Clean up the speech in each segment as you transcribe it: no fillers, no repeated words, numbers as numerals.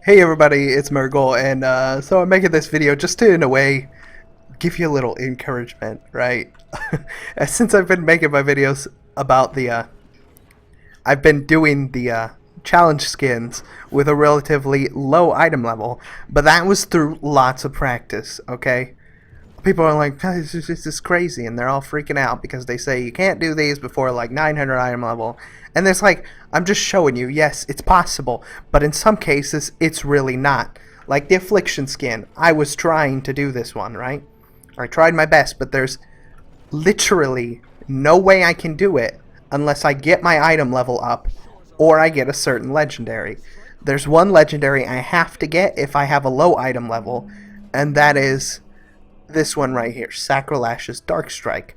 Hey everybody, it's Murgle, and so I'm making this video just to, in a way, give you a little encouragement, right? Since I've been making my videos about I've been doing the challenge skins with a relatively low item level, but that was through lots of practice, okay? People are like, "Oh, this is crazy," and they're all freaking out because they say you can't do these before like 900 item level. And it's like, I'm just showing you, yes, it's possible, but in some cases, it's really not. Like the Affliction skin, I was trying to do this one, right? I tried my best, but there's literally no way I can do it unless I get my item level up or I get a certain legendary. There's one legendary I have to get if I have a low item level, and that is this one right here, Sacrilash's Dark Strike.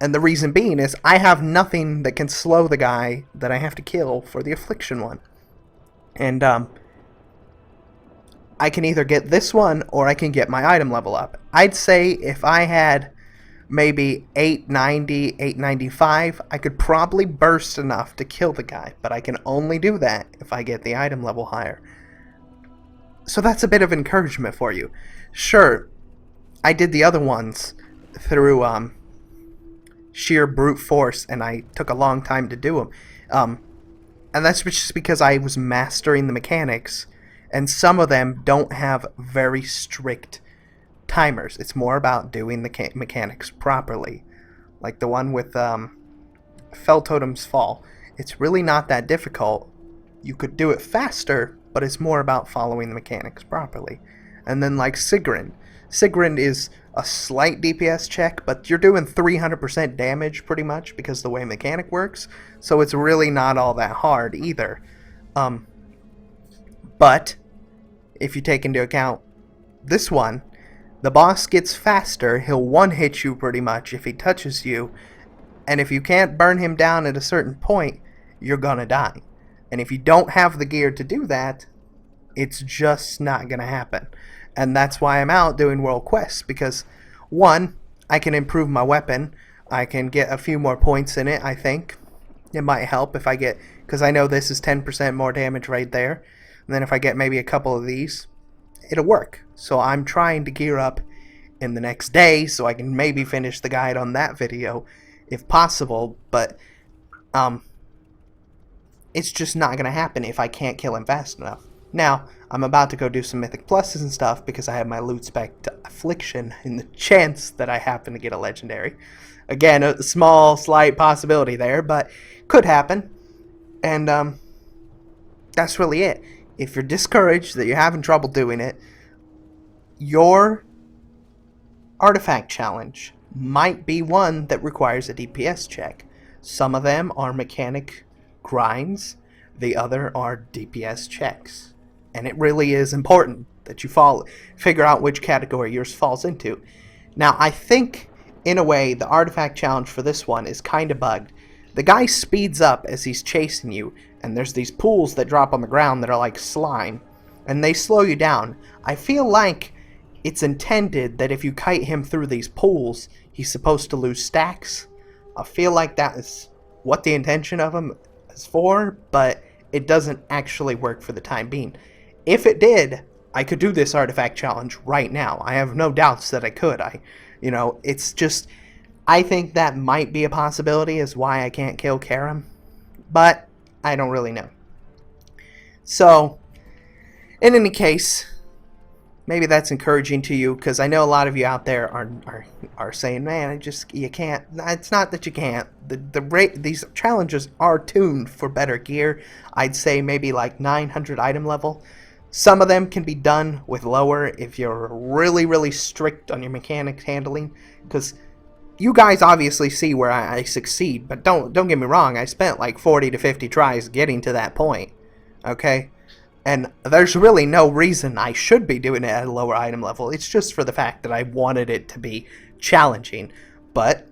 And the reason being is I have nothing that can slow the guy that I have to kill for the Affliction one. And I can either get this one or I can get my item level up. I'd say if I had maybe 890, 895, I could probably burst enough to kill the guy, but I can only do that if I get the item level higher. So that's a bit of encouragement for you. Sure, I did the other ones through sheer brute force, and I took a long time to do them. And that's just because I was mastering the mechanics, and some of them don't have very strict timers. It's more about doing the mechanics properly. Like the one with Fell Totem's Fall. It's really not that difficult. You could do it faster, but it's more about following the mechanics properly. And then like Sigrun. Sigrun is a slight DPS check, but you're doing 300% damage pretty much because the way mechanic works, so it's really not all that hard either. But if you take into account this one, the boss gets faster, he'll one-hit you pretty much if he touches you, and if you can't burn him down at a certain point, you're gonna die. And if you don't have the gear to do that, it's just not gonna happen. And that's why I'm out doing world quests, because one, I can improve my weapon. I can get a few more points in it, I think. It might help if I get, because I know this is 10% more damage right there. And then if I get maybe a couple of these, it'll work. So I'm trying to gear up in the next day so I can maybe finish the guide on that video if possible. But it's just not going to happen if I can't kill him fast enough. Now, I'm about to go do some Mythic Pluses and stuff because I have my loot spec to Affliction in the chance that I happen to get a Legendary. Again, a small, slight possibility there, but could happen. And that's really it. If you're discouraged, that you're having trouble doing it, your artifact challenge might be one that requires a DPS check. Some of them are mechanic grinds, the other are DPS checks. And it really is important that you figure out which category yours falls into. Now, I think, in a way, the artifact challenge for this one is kind of bugged. The guy speeds up as he's chasing you, and there's these pools that drop on the ground that are like slime, and they slow you down. I feel like it's intended that if you kite him through these pools, he's supposed to lose stacks. I feel like that is what the intention of him is for, but it doesn't actually work for the time being. If it did, I could do this artifact challenge right now. I have no doubts that I could. It's just, I think that might be a possibility is why I can't kill Karim, but I don't really know. So, in any case, maybe that's encouraging to you, because I know a lot of you out there are saying, man, you can't. It's not that you can't. These challenges are tuned for better gear. I'd say maybe like 900 item level. Some of them can be done with lower if you're really, really strict on your mechanics handling, because you guys obviously see where I succeed, but don't get me wrong, I spent like 40 to 50 tries getting to that point, okay? And there's really no reason I should be doing it at a lower item level. It's just for the fact that I wanted it to be challenging. But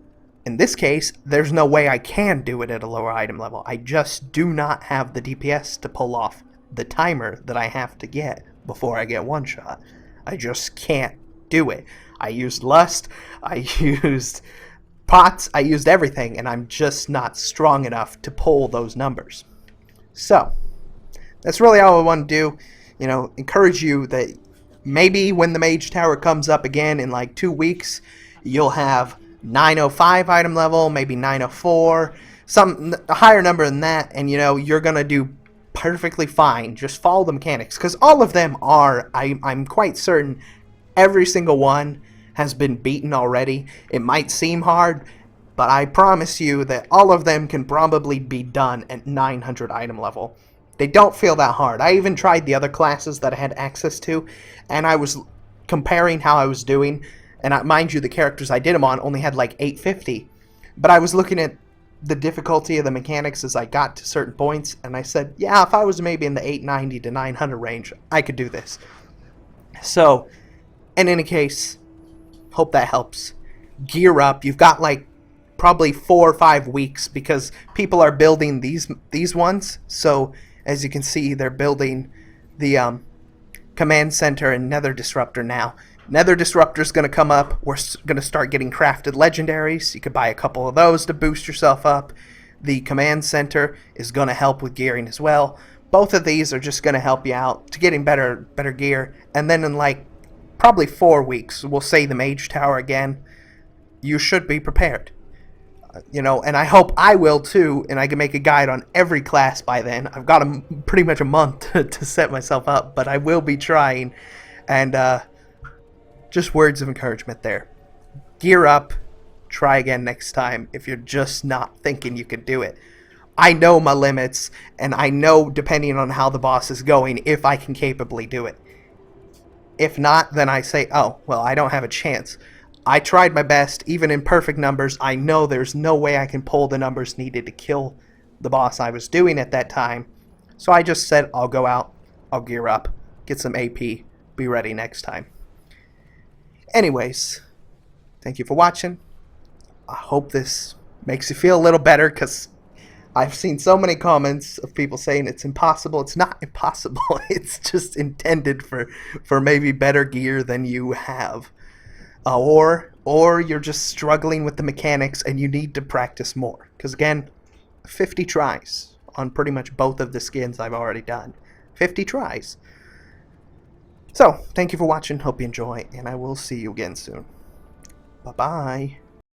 in this case, there's no way I can do it at a lower item level. I just do not have the DPS to pull off the timer that I have to get before I get one shot. I just can't do it. I used Lust, I used Pots, I used everything, and I'm just not strong enough to pull those numbers. So, that's really all I want to do. encourage you that maybe when the Mage Tower comes up again in like 2 weeks, you'll have 905 item level, maybe 904, a higher number than that, and you're gonna do perfectly fine. Just follow the mechanics, because all of them are, I'm quite certain, every single one has been beaten already. It might seem hard, but I promise you that all of them can probably be done at 900 item level. They don't feel that hard. I even tried the other classes that I had access to, and I was comparing how I was doing, and mind you, the characters I did them on only had like 850, but I was looking at the difficulty of the mechanics as I got to certain points, and I said, yeah, if I was maybe in the 890 to 900 range, I could do this. So, in any case, hope that helps. Gear up. You've got like probably 4 or 5 weeks, because people are building these ones. So as you can see, they're building the command center and Nether Disruptor now. Nether Disruptor is going to come up. We're going to start getting crafted legendaries. You could buy a couple of those to boost yourself up. The command center is going to help with gearing as well. Both of these are just going to help you out to getting better gear. And then in like probably 4 weeks, we'll say the Mage Tower again. You should be prepared. And I hope I will too, and I can make a guide on every class by then. I've got pretty much a month to set myself up, but I will be trying. And just words of encouragement there. Gear up. Try again next time if you're just not thinking you can do it. I know my limits, and I know, depending on how the boss is going, if I can capably do it. If not, then I say, oh, well, I don't have a chance. I tried my best, even in perfect numbers. I know there's no way I can pull the numbers needed to kill the boss I was doing at that time. So I just said, I'll go out, I'll gear up, get some AP, be ready next time. Anyways, thank you for watching. I hope this makes you feel a little better, because I've seen so many comments of people saying it's impossible. It's not impossible. It's just intended for maybe better gear than you have. Or you're just struggling with the mechanics and you need to practice more. Because again, 50 tries on pretty much both of the skins I've already done. 50 tries. So, thank you for watching. Hope you enjoy, and I will see you again soon. Bye-bye.